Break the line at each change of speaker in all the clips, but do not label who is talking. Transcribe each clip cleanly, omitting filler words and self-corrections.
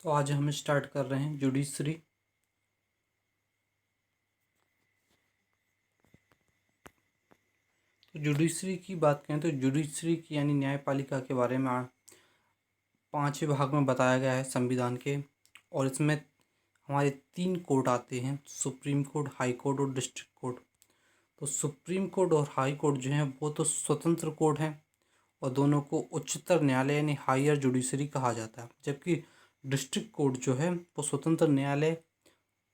तो आज हम स्टार्ट कर रहे हैं जुडिशरी। तो जुडिशरी की बात करें तो जुडिशरी की यानी न्यायपालिका के बारे में 5वें भाग में बताया गया है संविधान के। और इसमें हमारे 3 कोर्ट आते हैं, सुप्रीम कोर्ट, हाई कोर्ट और डिस्ट्रिक्ट कोर्ट। तो सुप्रीम कोर्ट और हाई कोर्ट जो हैं वो तो स्वतंत्र कोर्ट हैं और दोनों को उच्चतर न्यायालय यानी हायर जुडिशरी कहा जाता है। जबकि डिस्ट्रिक्ट कोर्ट जो है वो स्वतंत्र न्यायालय,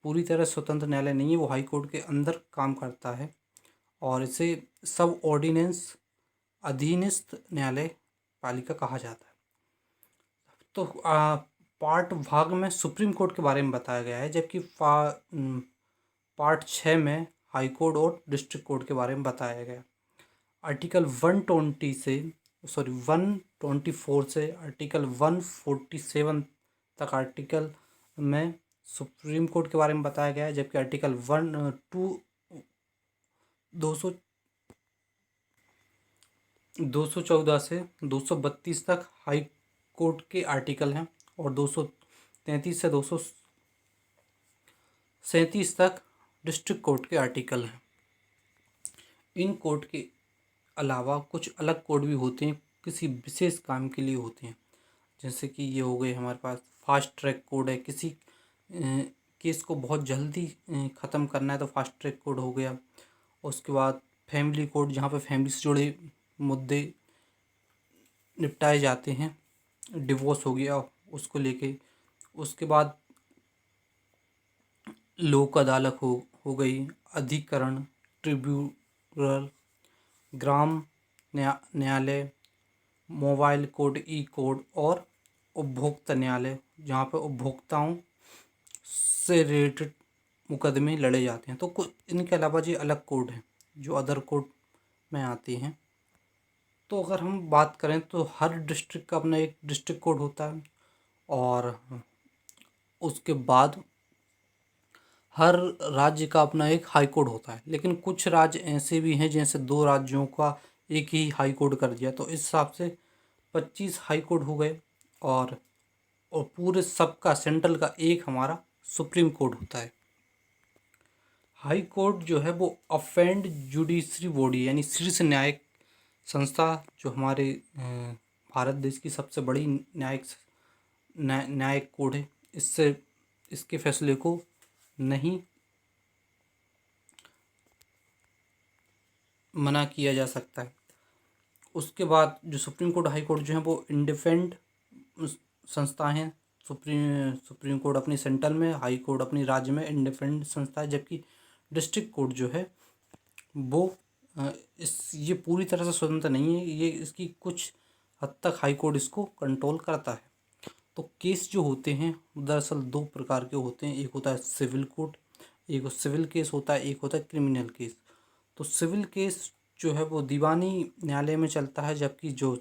पूरी तरह स्वतंत्र न्यायालय नहीं है, वो हाई कोर्ट के अंदर काम करता है और इसे सब ऑर्डिनेंस अधीनस्थ न्यायालय पालिका कहा जाता है। तो पार्ट भाग में सुप्रीम कोर्ट के बारे में बताया गया है, जबकि पार्ट 6 में हाई कोर्ट और डिस्ट्रिक्ट कोर्ट के बारे में बताया गया। आर्टिकल 124 से आर्टिकल 147 तक आर्टिकल में सुप्रीम कोर्ट के बारे में बताया गया है, जबकि आर्टिकल 214 से 232 तक हाई कोर्ट के आर्टिकल हैं और 233 से 237 तक डिस्ट्रिक्ट कोर्ट के आर्टिकल हैं। इन कोर्ट के अलावा कुछ अलग कोर्ट भी होते हैं, किसी विशेष काम के लिए होते हैं। जैसे कि ये हो गए हमारे पास फास्ट ट्रैक कोर्ट है, किसी केस को बहुत जल्दी ख़त्म करना है तो फास्ट ट्रैक कोर्ट हो गया। उसके बाद फैमिली कोर्ट, जहाँ पे फैमिली से जुड़े मुद्दे निपटाए जाते हैं, डिवोर्स हो गया उसको लेके। उसके बाद लोक अदालत हो गई, अधिकरण, ट्रिब्यूनल, ग्राम न्यायालय, मोबाइल कोर्ट, ई कोर्ट और उपभोक्ता न्यायालय, जहाँ पर उपभोक्ताओं से रिलेटेड मुकदमे लड़े जाते हैं। तो कुछ इनके अलावा जो अलग कोर्ट हैं जो अदर कोर्ट में आते हैं। तो अगर हम बात करें तो हर डिस्ट्रिक्ट का अपना एक डिस्ट्रिक्ट कोर्ट होता है और उसके बाद हर राज्य का अपना एक हाई कोर्ट होता है। लेकिन कुछ राज्य ऐसे भी हैं जैसे 2 राज्यों का एक ही हाई कोर्ट कर दिया, तो इस हिसाब से 25 हाई कोर्ट हो गए और पूरे सबका सेंट्रल का एक हमारा सुप्रीम कोर्ट होता है। हाई कोर्ट जो है वो अफेंड जुडिशरी बॉडी यानी शीर्ष न्यायिक संस्था, जो हमारे भारत देश की सबसे बड़ी न्यायिक कोर्ट है। इससे इसके फैसले को नहीं मना किया जा सकता है। उसके बाद जो सुप्रीम कोर्ट, हाई कोर्ट जो है वो इंडिपेंडेंट संस्था हैं। सुप्रीम कोर्ट अपनी सेंट्रल में, हाई कोर्ट अपनी राज्य में इंडिपेंडेंट संस्था है। जबकि डिस्ट्रिक्ट कोर्ट जो है वो ये पूरी तरह से स्वतंत्र नहीं है, ये इसकी कुछ हद तक हाई कोर्ट इसको कंट्रोल करता है। तो केस जो होते हैं दरअसल 2 प्रकार के होते हैं, एक होता है सिविल कोर्ट, एक सिविल केस होता है, एक होता है क्रिमिनल केस। तो सिविल केस जो है वो दीवानी न्यायालय में चलता है, जबकि जो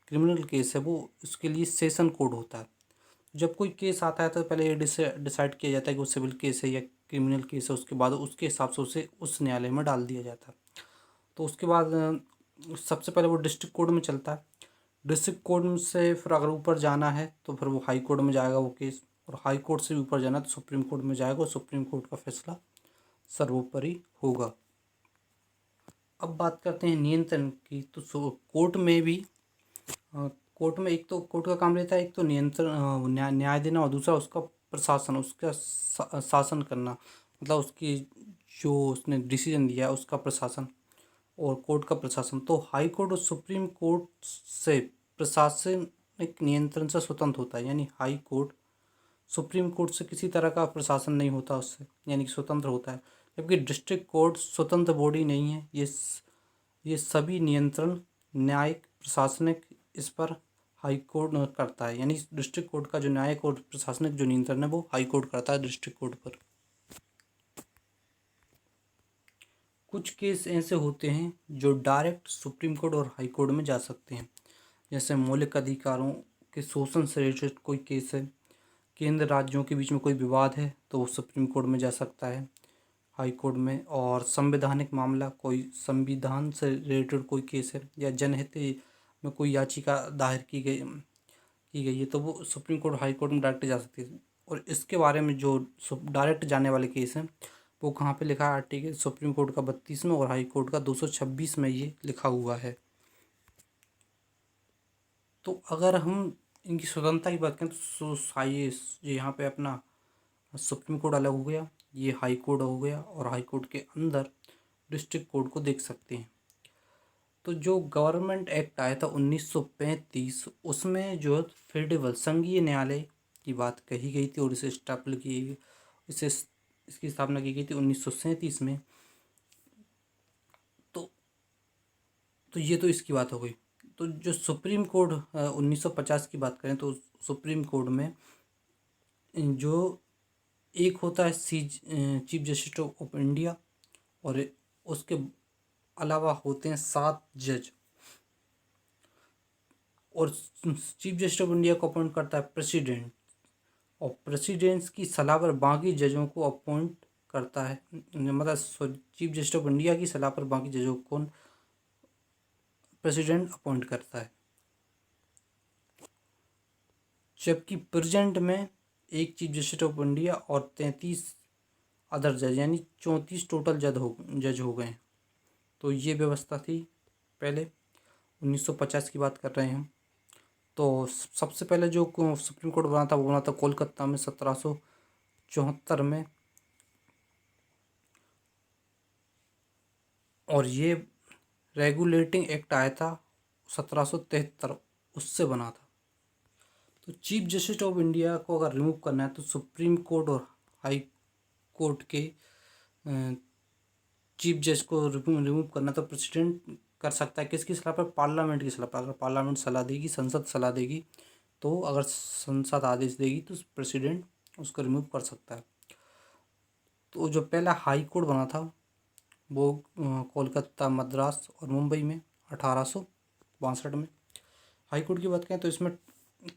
क्रिमिनल केस है वो उसके लिए सेशन कोर्ट होता है। जब कोई केस आता है तो पहले ये डिसाइड किया जाता है कि वो सिविल केस है या क्रिमिनल केस है, उसके बाद उसके हिसाब से उसे उस न्यायालय में डाल दिया जाता है। तो उसके बाद सबसे पहले वो डिस्ट्रिक्ट कोर्ट में चलता है। डिस्ट्रिक्ट कोर्ट से फिर अगर ऊपर जाना है तो फिर वो हाई कोर्ट में जाएगा वो केस, और हाई कोर्ट से भी ऊपर जाना है तो सुप्रीम कोर्ट में जाएगा और सुप्रीम कोर्ट का फैसला सर्वोपरि होगा। अब बात करते हैं नियंत्रण की। तो कोर्ट में भी कोर्ट में एक तो कोर्ट का काम रहता है, एक तो नियंत्रण न्याय देना और दूसरा उसका प्रशासन, उसका शासन करना, मतलब उसकी जो उसने डिसीजन दिया है उसका प्रशासन और कोर्ट का प्रशासन। तो हाई कोर्ट और सुप्रीम कोर्ट से प्रशासनिक नियंत्रण से स्वतंत्र होता है, यानी हाई कोर्ट सुप्रीम कोर्ट से किसी तरह का प्रशासन नहीं होता उससे, यानी कि स्वतंत्र होता है। जबकि डिस्ट्रिक्ट कोर्ट स्वतंत्र बॉडी नहीं है, ये सभी नियंत्रण न्यायिक प्रशासनिक इस पर हाई कोर्ट करता है, यानी डिस्ट्रिक्ट कोर्ट का जो न्यायिक और प्रशासनिक जो नियंत्रण है वो हाई कोर्ट करता है डिस्ट्रिक्ट कोर्ट पर। कुछ केस ऐसे होते हैं जो डायरेक्ट सुप्रीम कोर्ट और हाई कोर्ट में जा सकते हैं, जैसे मौलिक अधिकारों के शोषण से रिलेटेड कोई केस है, केंद्र राज्यों के बीच में कोई विवाद है तो वो सुप्रीम कोर्ट में जा सकता है, हाई कोर्ट में। और संवैधानिक मामला, कोई संविधान से रिलेटेड कोई केस है या जनहित में कोई याचिका दायर की गई है तो वो सुप्रीम कोर्ट हाई कोर्ट में डायरेक्ट जा सकती है। और इसके बारे में जो डायरेक्ट जाने वाले केस हैं वो कहाँ पे लिखा है, आर्टिकल सुप्रीम कोर्ट का 32 में और हाई कोर्ट का 226 में ये लिखा हुआ है। तो अगर हम इनकी स्वतंत्रता की बात करें तो ये यहाँ पे अपना सुप्रीम कोर्ट अलग हो गया, ये हाई कोर्ट हो गया, और हाई कोर्ट के अंदर डिस्ट्रिक्ट कोर्ट को देख सकते हैं। तो जो गवर्नमेंट एक्ट आया था 1935 उसमें जो फेडरल संघीय न्यायालय की बात कही गई थी और इसे स्थापित की इसे इसकी स्थापना की गई थी 1937 में। तो ये तो इसकी बात हो गई। तो जो सुप्रीम कोर्ट 1950 की बात करें तो सुप्रीम कोर्ट में जो एक होता है चीफ जस्टिस ऑफ इंडिया, और उसके अलावा होते हैं 7 जज, और चीफ जस्टिस ऑफ इंडिया को अपॉइंट करता है प्रेसिडेंट, और प्रेसिडेंट्स की सलाह पर बाकी जजों को अपॉइंट करता है, मतलब चीफ जस्टिस ऑफ इंडिया की सलाह पर बाकी जजों को प्रेसिडेंट अपॉइंट करता है। जबकि प्रेजेंट में एक चीफ जस्टिस ऑफ इंडिया और 33 अदर जज, यानी 34 टोटल जज हो गए हैं। तो ये व्यवस्था थी पहले 1950 की बात कर रहे हैं हम। तो सबसे पहले जो सुप्रीम कोर्ट बना था वो बना था कोलकाता में 1774 में, और ये रेगुलेटिंग एक्ट आया था 1773, उससे बना था। तो चीफ जस्टिस ऑफ इंडिया को अगर रिमूव करना है तो सुप्रीम कोर्ट और हाई कोर्ट के चीफ जज को रिमूव करना तो प्रेसिडेंट कर सकता है। किसकी सलाह पर? पार्लियामेंट की सलाह पर। अगर पार्लियामेंट सलाह देगी, संसद सलाह देगी, तो अगर संसद आदेश देगी तो प्रेसिडेंट उसको रिमूव कर सकता है। तो जो पहला हाई कोर्ट बना था वो कोलकाता, मद्रास और मुंबई में 1862 में। हाई कोर्ट की बात करें तो इसमें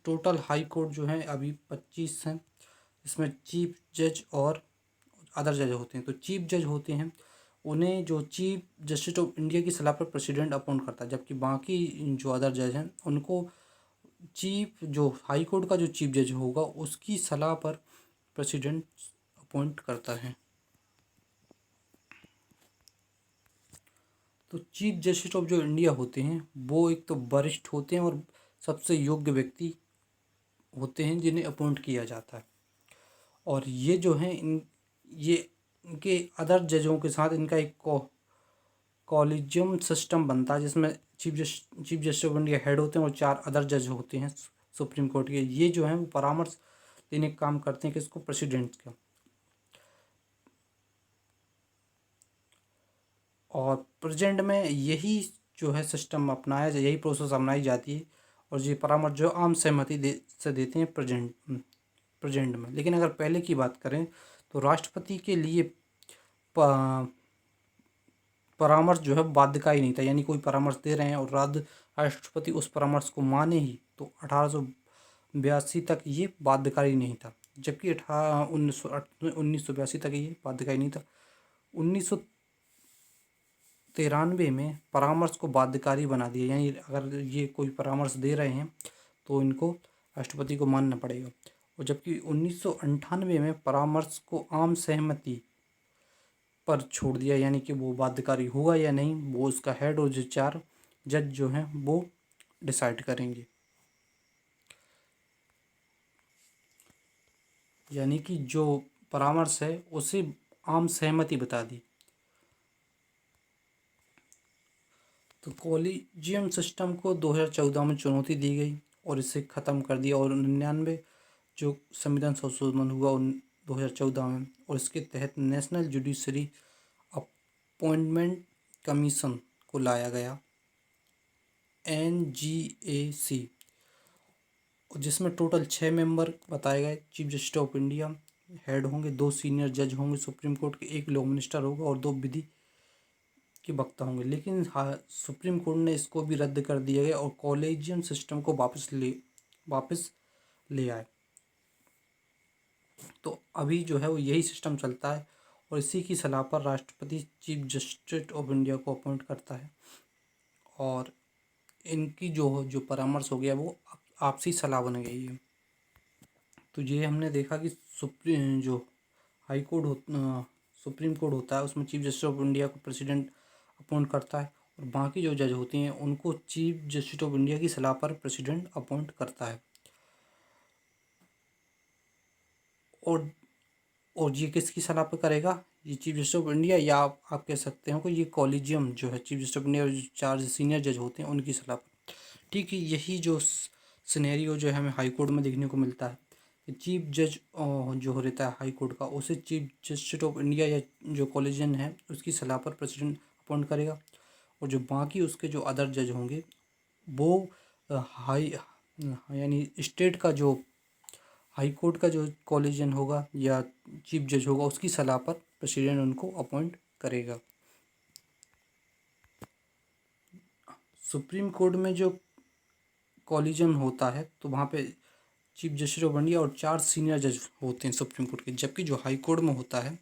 टोटल हाई कोर्ट जो है अभी 25 हैं। इसमें चीफ जज और अदर जज होते हैं। तो चीफ जज होते हैं, उन्हें जो चीफ जस्टिस ऑफ इंडिया की सलाह पर प्रेसिडेंट अपॉइंट करता है, जबकि बाकी जो अदर जज हैं उनको चीफ जो हाई कोर्ट का जो चीफ जज होगा उसकी सलाह पर प्रेसिडेंट अपॉइंट करता है। तो चीफ जस्टिस ऑफ जो इंडिया होते हैं वो एक तो वरिष्ठ होते हैं और सबसे योग्य व्यक्ति होते हैं जिन्हें अपॉइंट किया जाता है। और ये जो हैं ये इनके अदर जजों के साथ इनका एक कॉलेजियम सिस्टम बनता है, जिसमें chief justice of India head होते हैं और 4 अदर जज होते हैं सुप्रीम कोर्ट के। ये जो हैं वो परामर्श देने का काम करते हैं किसको? प्रेसिडेंट का। और प्रेजेंट में यही जो है सिस्टम अपनाया जाए, यही प्रोसेस अपनाई जाती है, और ये परामर्श जो आम सहमति से देते हैं प्रेजेंट में। लेकिन अगर पहले की बात करें तो राष्ट्रपति के लिए परामर्श जो है बाध्यकारी नहीं था, यानी कोई परामर्श दे रहे हैं और राष्ट्रपति उस परामर्श को माने ही तो 1882 तक ये बाध्यकारी नहीं था। जबकि 1982 तक ये बाध्यकारी नहीं था। 1993 में परामर्श को बाध्यकारी बना दिया, यानी अगर ये कोई परामर्श दे रहे हैं तो इनको राष्ट्रपति को मानना पड़ेगा। और जबकि 1998 में परामर्श को आम सहमति पर छोड़ दिया, यानी कि वो बाध्यकारी हुआ या नहीं वो उसका हेड और जो 4 जज जो हैं वो डिसाइड करेंगे। यानी कि जो परामर्श है उसे आम सहमति बता दी। तो कॉलेजियम सिस्टम को 2014 में चुनौती दी गई और इसे ख़त्म कर दिया, और 99 जो संविधान संशोधन हुआ 2014 में, और इसके तहत नेशनल जुडिशरी अपॉइंटमेंट कमीशन को लाया गया, NGAC, जिसमें टोटल 6 मेंबर बताए गए। Chief justice of India head होंगे, 2 सीनियर जज होंगे सुप्रीम कोर्ट के, 1 लॉ मिनिस्टर होगा और 2 विधि के वक्ता होंगे। लेकिन सुप्रीम कोर्ट ने इसको भी रद्द कर दिया गया और कॉलेजियम सिस्टम को वापस ले आए। तो अभी जो है वो यही सिस्टम चलता है और इसी की सलाह पर राष्ट्रपति चीफ जस्टिस ऑफ इंडिया को अपॉइंट करता है। और इनकी जो परामर्श हो गया वो आपसी सलाह बन गई है। तो ये हमने देखा कि सुप्रीम जो हाई कोर्ट सुप्रीम कोर्ट होता है उसमें चीफ जस्टिस ऑफ इंडिया को प्रेसिडेंट अपॉइंट करता है, और बाकी जो जज होते हैं उनको चीफ जस्टिस ऑफ इंडिया की सलाह पर प्रेसिडेंट अपॉइंट करता है। और ये किसकी सलाह पर करेगा? ये चीफ जस्टिस ऑफ इंडिया, या आप कह सकते हो कि ये कॉलेजियम जो है चीफ जस्टिस ऑफ इंडिया और जो 4 सीनियर जज होते हैं उनकी सलाह पर। ठीक है, यही जो सिनेरियो जो है हमें हाई कोर्ट में देखने को मिलता है कि चीफ जज जो रहता है हाई कोर्ट का, उसे चीफ जस्टिस ऑफ इंडिया या जो कॉलेजियन है उसकी सलाह पर प्रेसिडेंट अपॉइंट करेगा, और जो बाकी उसके जो अदर जज होंगे वो हाई यानी स्टेट का जो हाई कोर्ट का जो कॉलेजियन होगा या चीफ जज होगा उसकी सलाह पर प्रेसिडेंट उनको अपॉइंट करेगा। सुप्रीम कोर्ट में जो कॉलेजियम होता है तो वहाँ पे चीफ जस्टिस ऑफ इंडिया और 4 सीनियर जज होते हैं सुप्रीम कोर्ट के, जबकि जो हाई कोर्ट में होता है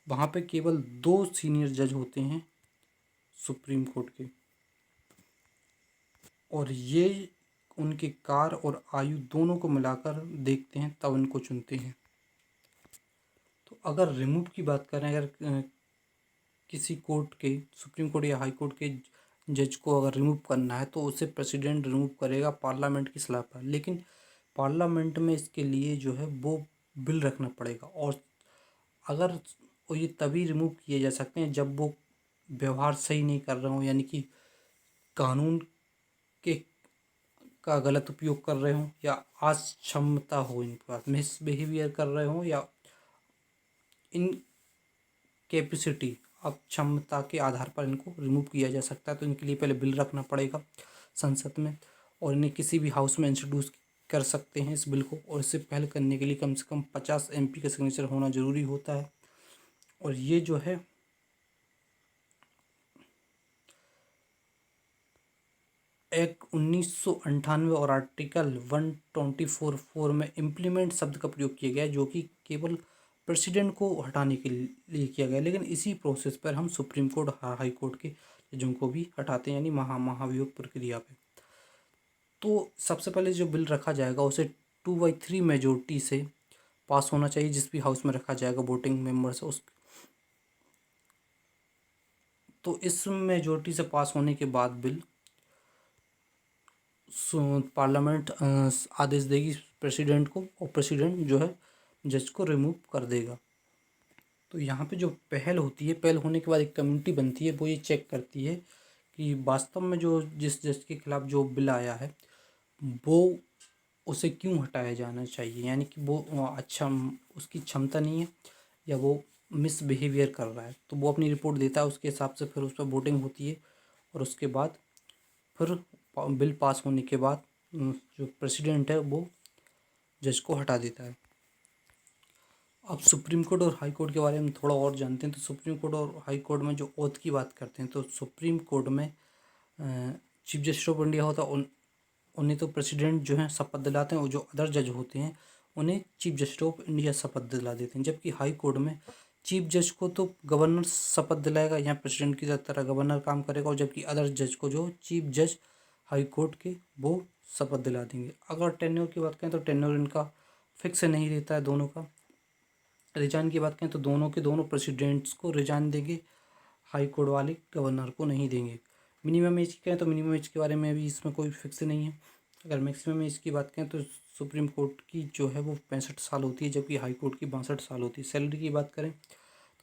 वहाँ पे केवल 2 सीनियर जज होते हैं सुप्रीम कोर्ट के, और ये उनके कार और आयु दोनों को मिलाकर देखते हैं तब इनको चुनते हैं। तो अगर रिमूव की बात करें, अगर किसी कोर्ट के सुप्रीम कोर्ट या हाई कोर्ट के जज को अगर रिमूव करना है तो उसे प्रेसिडेंट रिमूव करेगा पार्लियामेंट की सलाह पर, लेकिन पार्लियामेंट में इसके लिए जो है वो बिल रखना पड़ेगा, और अगर ये तभी रिमूव किए जा सकते हैं जब वो व्यवहार सही नहीं कर रहे हो, यानी कि कानून के का गलत उपयोग कर रहे हों या अक्षमता हो, इनके पास मिसबिहेवियर कर रहे हों या इन कैपेसिटी अक्षमता के आधार पर इनको रिमूव किया जा सकता है। तो इनके लिए पहले बिल रखना पड़ेगा संसद में, और इन्हें किसी भी हाउस में इंट्रोड्यूस कर सकते हैं इस बिल को, और इसे पहल करने के लिए कम से कम 50 MP का सिग्नेचर होना ज़रूरी होता है। और ये जो है एक्ट 1998 और आर्टिकल 124(4) में इम्प्लीमेंट शब्द का प्रयोग किया गया है, जो कि केवल प्रेसिडेंट को हटाने के लिए किया गया, लेकिन इसी प्रोसेस पर हम सुप्रीम कोर्ट हाई कोर्ट के जजों को भी हटाते हैं, यानी महाभियोग प्रक्रिया पे। तो सबसे पहले जो बिल रखा जाएगा उसे 2/3 मेजोरिटी से पास होना चाहिए, जिस भी हाउस में रखा जाएगा वोटिंग मेंबर्स उस तो इस मेजोरिटी से पास होने के बाद बिल पार्लियामेंट आदेश देगी प्रेसिडेंट को, और प्रेसिडेंट जो है जज को रिमूव कर देगा। तो यहाँ पे जो पहल होती है, पहल होने के बाद एक कमेटी बनती है, वो ये चेक करती है कि वास्तव में जो जिस जज के खिलाफ जो बिल आया है वो उसे क्यों हटाया जाना चाहिए, यानी कि वो अच्छा उसकी क्षमता नहीं है या वो मिसबिहेवियर कर रहा है। तो वो अपनी रिपोर्ट देता है, उसके हिसाब से फिर उस पर वोटिंग होती है, और उसके बाद फिर बिल पास होने के बाद जो प्रेसिडेंट है वो जज को हटा देता है। अब सुप्रीम कोर्ट और हाई कोर्ट के बारे में थोड़ा और जानते हैं। तो सुप्रीम कोर्ट और हाई कोर्ट में जो ओथ की बात करते हैं, तो सुप्रीम कोर्ट में चीफ जस्टिस ऑफ इंडिया होता है, उन्हें तो प्रेसिडेंट जो है शपथ दिलाते हैं, और जो अदर जज होते हैं उन्हें चीफ जस्टिस ऑफ इंडिया शपथ दिला देते हैं। जबकि हाई कोर्ट में चीफ जज को तो गवर्नर शपथ दिलाएगा, यहाँ प्रेसिडेंट की तरह गवर्नर काम करेगा, और जबकि अदर जज को जो चीफ जज हाई कोर्ट के वो शपथ दिला देंगे। अगर टेन्योर की बात करें तो टेन्योर इनका फिक्स नहीं रहता है दोनों का। रिजाइन की बात करें तो दोनों के दोनों प्रेसिडेंट्स को रिजाइन देंगे, हाई कोर्ट वाले गवर्नर को नहीं देंगे। मिनिमम एज की कहें तो मिनिमम एज के बारे में भी इसमें कोई फिक्स नहीं है। अगर मैक्सिमम एज की बात करें तो सुप्रीम कोर्ट की जो है वो 65 साल होती है, जबकि हाई कोर्ट की 62 साल होती है। सैलरी की बात करें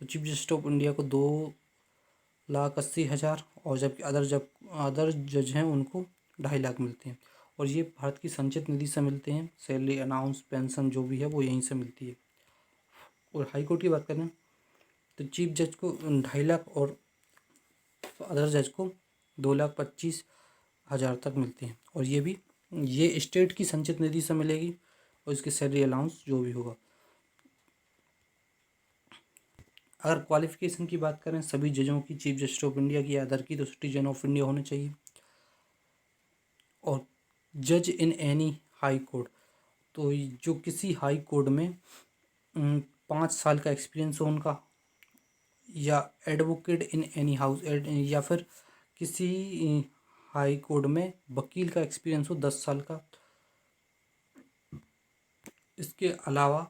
तो चीफ जस्टिस ऑफ इंडिया को 2,80,000, और जबकि अदर जज हैं उनको 2.5 लाख मिलते हैं, और ये भारत की संचित निधि से मिलते हैं। सैलरी अनाउंस पेंशन जो भी है वो यहीं से मिलती है। और हाई कोर्ट की बात करें तो चीफ जज को 2.5 लाख और अदर जज को 2,25,000 तक मिलते हैं, और ये स्टेट की संचित निधि से मिलेगी, और इसकी सैलरी अलाउंस जो भी होगा। अगर क्वालिफिकेशन की बात करें सभी जजों की, चीफ जस्टिस ऑफ इंडिया की या अदर की, तो सिटीजन ऑफ इंडिया होने चाहिए। और जज इन एनी हाई कोर्ट, तो जो किसी हाई कोर्ट में 5 साल का एक्सपीरियंस हो उनका, या एडवोकेट इन एनी हाउस, या फिर किसी हाई कोर्ट में वकील का एक्सपीरियंस हो 10 साल का, इसके अलावा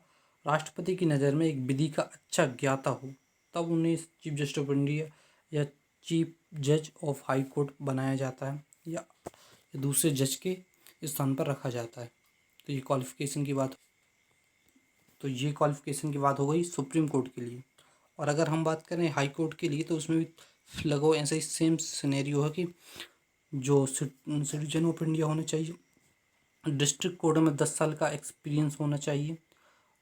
राष्ट्रपति की नज़र में एक विधि का अच्छा ज्ञाता हो तब उन्हें चीफ जस्टिस ऑफ इंडिया या चीफ जज ऑफ हाई कोर्ट बनाया जाता है या दूसरे जज के स्थान पर रखा जाता है। तो ये क्वालिफ़िकेशन की बात हो गई सुप्रीम कोर्ट के लिए। और अगर हम बात करें हाई कोर्ट के लिए तो उसमें भी लगभग ऐसा ही सेम सिनेरियो है कि जो सिटीजन ऑफ इंडिया होना चाहिए, डिस्ट्रिक्ट कोर्ट में 10 साल का एक्सपीरियंस होना चाहिए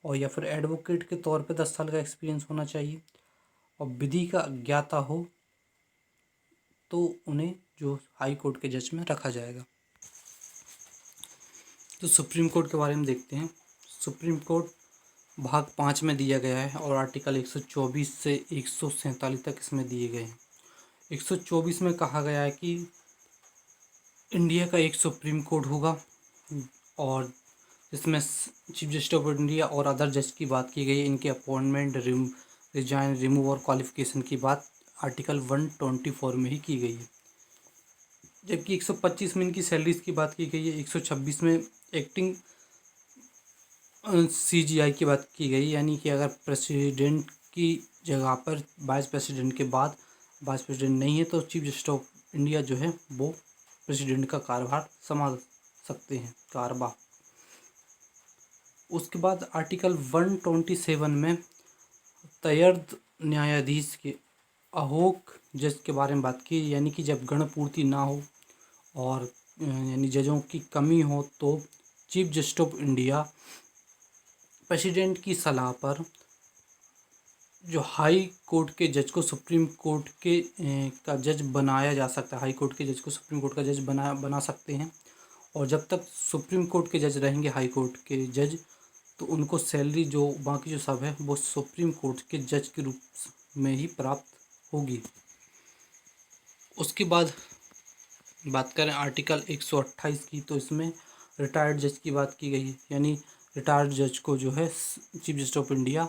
और या फिर एडवोकेट के तौर पे 10 साल का एक्सपीरियंस होना चाहिए और विधि का ज्ञाता हो तो उन्हें जो हाई कोर्ट के जज में रखा जाएगा। तो सुप्रीम कोर्ट के बारे में देखते हैं। सुप्रीम कोर्ट भाग 5 में दिया गया है और आर्टिकल 124 से 147 तक इसमें दिए गए हैं। 124 में कहा गया है कि इंडिया का एक सुप्रीम कोर्ट होगा और इसमें चीफ जस्टिस ऑफ इंडिया और अदर जज की बात की गई। इनके अपॉइंटमेंट, रिजाइन, रिमूव और क्वालिफिकेशन की बात आर्टिकल 124 में ही की गई है। जबकि 125 में इनकी सैलरीज की बात की गई है। 126 में एक्टिंग CGI की बात की गई, यानी कि अगर प्रेसिडेंट की जगह पर वाइस प्रेसिडेंट के बाद वाइस प्रेसिडेंट नहीं है तो चीफ जस्टिस ऑफ इंडिया जो है वो प्रेसिडेंट का कार्यभार संभाल सकते हैं, कार्यभार। उसके बाद आर्टिकल 127 में तयर्द न्यायाधीश के अहोक जज के बारे में बात की, यानी कि जब गणपूर्ति ना हो और यानी जजों की कमी हो तो chief justice of India president की सलाह पर जो हाई कोर्ट के जज को सुप्रीम कोर्ट के का जज बनाया जा सकता है। हाई कोर्ट के जज को सुप्रीम कोर्ट का जज बना सकते हैं और जब तक सुप्रीम कोर्ट के जज रहेंगे हाई कोर्ट के जज तो उनको सैलरी जो बाकी जो सब है वो सुप्रीम कोर्ट के जज के रूप में ही प्राप्त होगी। उसके बाद बात करें आर्टिकल 128 की तो इसमें रिटायर्ड जज की बात की गई है, यानी रिटायर्ड जज को जो है चीफ जस्टिस ऑफ इंडिया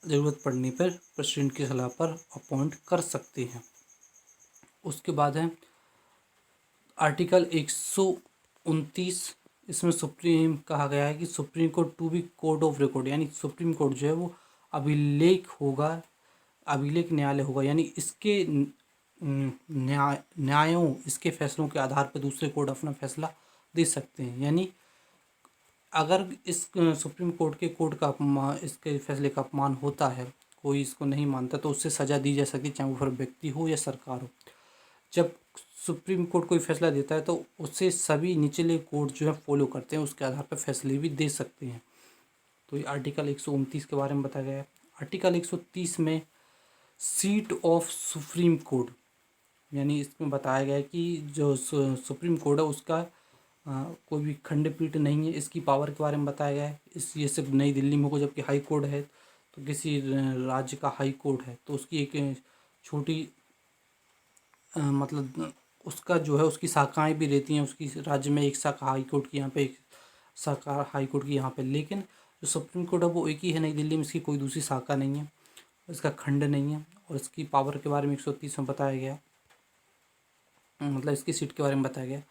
ज़रूरत पड़ने पर प्रेसिडेंट की सलाह पर अपॉइंट कर सकते हैं। उसके बाद है आर्टिकल 129, इसमें सुप्रीम कहा गया है कि supreme court to be court of record, यानी सुप्रीम कोर्ट जो है वो अभिलेख न्यायालय होगा, यानी इसके न्यायों, इसके फैसलों के आधार पर दूसरे कोर्ट अपना फैसला दे सकते हैं। यानी अगर इस सुप्रीम कोर्ट का इसके फैसले का अपमान होता है, कोई इसको नहीं मानता तो उससे सज़ा दी जा सकती है, चाहे वो फिर व्यक्ति हो या सरकार हो। जब सुप्रीम कोर्ट कोई फैसला देता है तो उससे सभी निचले कोर्ट जो है फॉलो करते हैं, उसके आधार पर फैसले भी दे सकते हैं। तो ये आर्टिकल 129 के बारे में बताया गया है। आर्टिकल 130 में सीट ऑफ सुप्रीम कोर्ट, यानी इसमें बताया गया है कि जो सुप्रीम कोर्ट है उसका कोई भी खंडपीठ नहीं है, इसकी पावर के बारे में बताया गया है। ये सिर्फ नई दिल्ली में होगा, जबकि हाई कोर्ट है तो किसी राज्य का हाई कोर्ट है तो उसकी एक छोटी मतलब उसका जो है उसकी शाखाएं भी रहती हैं, उसकी राज्य में एक शाखा हाई कोर्ट की यहाँ पे, एक शाखा हाई कोर्ट की यहाँ पे, लेकिन जो सुप्रीम कोर्ट है वो एक ही है नई दिल्ली में, इसकी कोई दूसरी शाखा नहीं है, इसका खंड नहीं है। और इसकी पावर के बारे में 130 में बताया गया, मतलब इसकी सीट के बारे में बताया गया।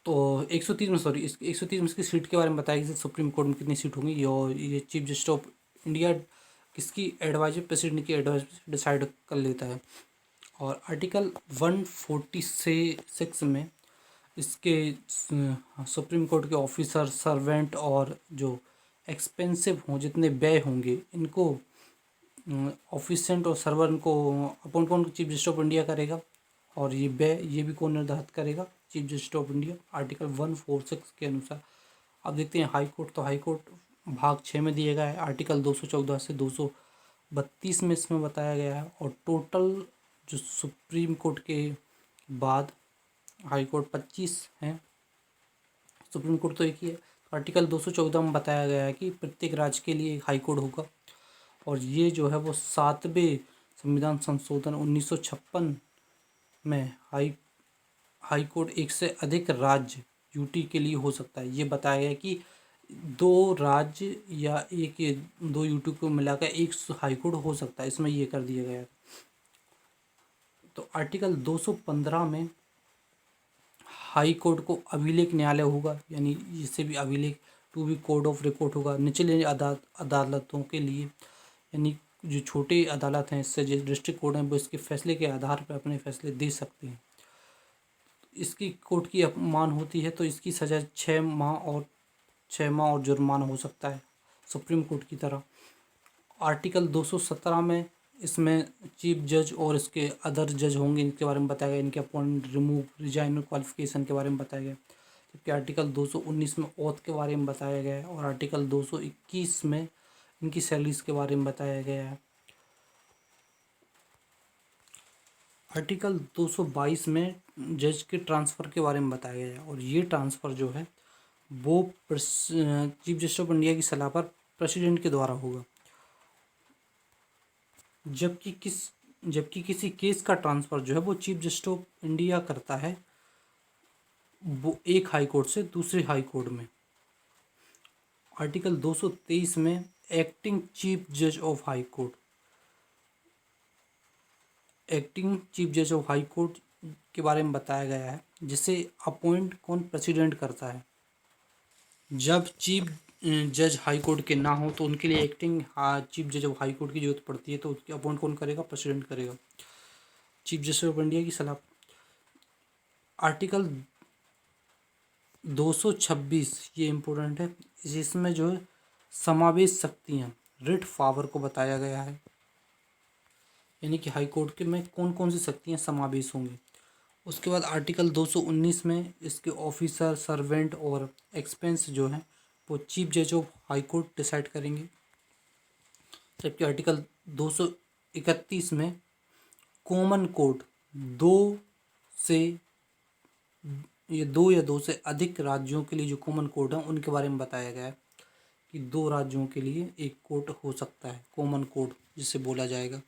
तो 130 में 130 में इसकी सीट के बारे में बताया कि सुप्रीम कोर्ट में कितनी सीट होंगी और ये चीफ जस्टिस ऑफ इंडिया किसकी एडवाइजर, प्रेसिडेंट की एडवाइस डिसाइड कर लेता है। और आर्टिकल 146 में इसके सुप्रीम कोर्ट के ऑफिसर, सर्वेंट और जो एक्सपेंसिव हों, जितने व्यय होंगे, इनको ऑफिसेंट और सर्वेंट को अपॉइंट कौन चीफ जस्टिस ऑफ इंडिया करेगा और ये व्यय ये भी कौन निर्धारित करेगा, chief justice of India, article 146 के अनुसार। अब देखते हैं हाई कोर्ट। तो हाई कोर्ट भाग 6 में दिया गया है, आर्टिकल 214 से 232 में इसमें बताया गया है। और टोटल जो सुप्रीम कोर्ट के बाद हाई कोर्ट 25 हैं, सुप्रीम कोर्ट तो एक ही है। आर्टिकल 214 में बताया गया है कि प्रत्येक राज्य के लिए एक हाई कोर्ट होगा और ये जो है वो 7वें संविधान संशोधन 1956 में हाई कोर्ट एक से अधिक राज्य यूटी के लिए हो सकता है। ये बताया गया कि 2 राज्य या एक 2 यूटी को मिलाकर एक हाई कोर्ट हो सकता है, इसमें ये कर दिया गया है। तो आर्टिकल 215 में हाई कोर्ट को अभिलेख न्यायालय होगा, यानी जिससे भी अभिलेख to be court of record होगा। निचले अदालतों के लिए, यानी जो छोटी अदालत हैं, इससे जो डिस्ट्रिक्ट कोर्ट हैं, वो इसके फैसले के आधार पर अपने फैसले दे सकते हैं। इसकी कोर्ट की अपमान होती है तो इसकी सज़ा 6 माह और जुर्माना हो सकता है, सुप्रीम कोर्ट की तरह। आर्टिकल 217 में इसमें चीफ जज और इसके अदर जज होंगे, इनके बारे में बताया गया, इनके अपॉइंट, रिमूव, रिजाइन और क्वालिफिकेशन के बारे में बताया गया। जबकि आर्टिकल 219 में ओथ के बारे में बताया गया है और आर्टिकल 221 में इनकी सैलरीज के बारे में बताया गया है। आर्टिकल 222 में जज के ट्रांसफ़र के बारे में बताया गया है और ये ट्रांसफ़र जो है वो चीफ जस्टिस ऑफ इंडिया की सलाह पर प्रेसिडेंट के द्वारा होगा। जबकि किसी केस का ट्रांसफ़र जो है वो चीफ जस्टिस ऑफ इंडिया करता है, वो एक हाई कोर्ट से दूसरे हाई कोर्ट में। आर्टिकल 223 में एक्टिंग चीफ जज of high court, acting chief जज ऑफ हाई कोर्ट के बारे में बताया गया है, जिसे अपॉइंट कौन, प्रेसिडेंट करता है। जब चीफ जज हाई कोर्ट के ना हो तो उनके लिए एक्टिंग चीफ जज ऑफ हाई कोर्ट की जरूरत पड़ती है, तो उसकी अपॉइंट कौन करेगा, प्रेसिडेंट करेगा, चीफ जस्टिस ऑफ इंडिया की सलाह। आर्टिकल 226 ये इम्पोर्टेंट है, इसमें जो है समावेश शक्तियाँ, रिट पावर को बताया गया है, यानी कि हाई कोर्ट के में कौन कौन सी शक्तियाँ समावेश होंगी। उसके बाद आर्टिकल 219 में इसके ऑफिसर, सर्वेंट और एक्सपेंस जो हैं वो चीफ जज ऑफ हाई कोर्ट डिसाइड करेंगे। जबकि आर्टिकल 231 में कॉमन कोर्ट दो या दो से अधिक राज्यों के लिए जो कॉमन कोर्ट हैं उनके बारे में बताया गया है कि 2 राज्यों के लिए एक कोर्ट हो सकता है, कॉमन कोर्ट जिसे बोला जाएगा।